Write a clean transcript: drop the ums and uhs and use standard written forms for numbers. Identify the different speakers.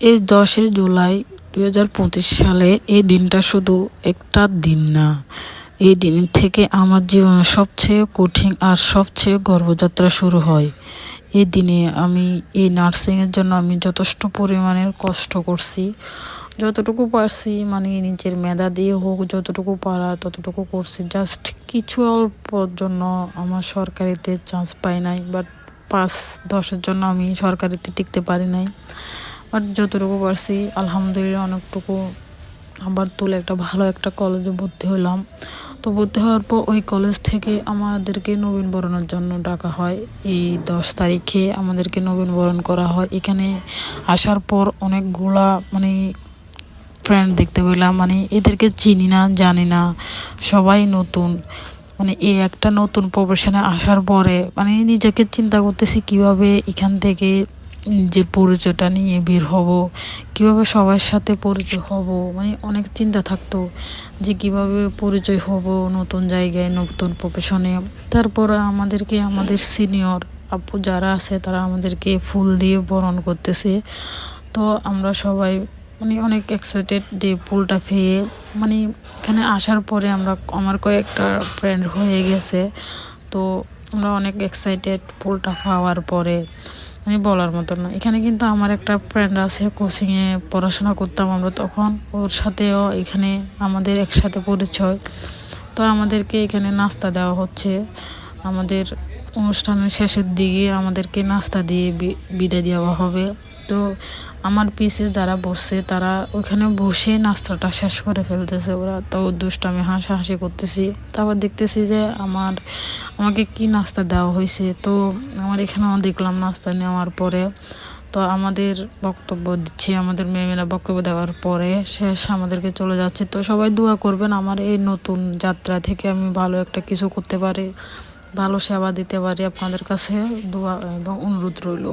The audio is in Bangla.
Speaker 1: এই 10 জুলাই 2025 সালে এই দিনটা শুধু একটা দিন না, এই দিন থেকে আমার জীবনের সবচেয়ে কঠিন আর সবচেয়ে গর্বযাত্রা শুরু হয়। এই দিনে আমি এই নার্সিংয়ের জন্য আমি যথেষ্ট পরিমাণের কষ্ট করছি, যতটুকু পারছি মানে নিজের মেধা দিয়ে হোক, যতটুকু পারা ততটুকু করছি। জাস্ট কিছু অল্পর জন্য আমার সরকারিতে চান্স পাই নাই, বাট 5-10-এর জন্য আমি সরকারিতে টিকতে পারি নাই। বাট যতটুকু পারছি আলহামদুলিল্লাহ অনেকটুকু আবার তুলে একটা ভালো একটা কলেজে ভর্তি হলাম। তো ভর্তি হওয়ার পর ওই কলেজ থেকে আমাদেরকে নবীনবরণের জন্য ডাকা হয়। এই 10 তারিখে আমাদেরকে নবীনবরণ করা হয়। এখানে আসার পর অনেকগুলা মানে ফ্রেন্ড দেখতে পেলাম, মানে এদেরকে চিনি না জানি না, সবাই নতুন। মানে এই একটা নতুন প্রফেশনে আসার পরে মানে নিজেকে চিন্তা করতেছি কিভাবে এখান থেকে নিজের পরিচয়টা নিয়ে বের হব, কিভাবে সবার সাথে পরিচয় হব। মানে অনেক চিন্তা থাকতো যে কিভাবে পরিচয় হব নতুন জায়গায় নতুন প্রফেশনে। তারপর আমাদেরকে আমাদের সিনিয়র আপু যারা আছে তারা আমাদেরকে ফুল দিয়ে বরণ করতেছে। তো আমরা সবাই মানে অনেক এক্সাইটেড যে ফুলটা পেয়ে। মানে এখানে আসার পরে আমার কয়েকটা ফ্রেন্ড হয়ে গেছে, তো আমরা অনেক এক্সাইটেড ফুলটা পাওয়ার পরে, মানে বলার মতো না। এখানে কিন্তু আমার একটা ফ্রেন্ড আছে, কোচিংয়ে পড়াশোনা করতাম আমরা তখন, ওর সাথেও এখানে আমাদের একসাথে পরিচয়। তো আমাদেরকে এখানে নাস্তা দেওয়া হচ্ছে। আমাদের অনুষ্ঠানের শেষের দিকে আমাদেরকে নাস্তা দিয়ে বিদায় দেওয়া হবে। তো আমার পিছে যারা বসছে তারা ওইখানে বসে নাস্তাটা শেষ করে ফেলতেছে, ওরা তো দুষ্টামি হাসাহাসি করতেছি। তারপর দেখতেছি যে আমাকে কি নাস্তা দেওয়া হয়েছে। তো আমার এখানেও দেখলাম নাস্তা নেওয়ার পরে তো আমাদের বক্তব্য দিচ্ছে, আমাদের মেয়েরা বক্তব্য দেওয়ার পরে শেষ, আমাদেরকে চলে যাচ্ছে। তো সবাই দোয়া করবেন আমার এই নতুন যাত্রা থেকে আমি ভালো একটা কিছু করতে পারি, ভালো সেবা দিতে পারি। আপনাদের কাছে দোয়া এবং অনুরোধ রইল।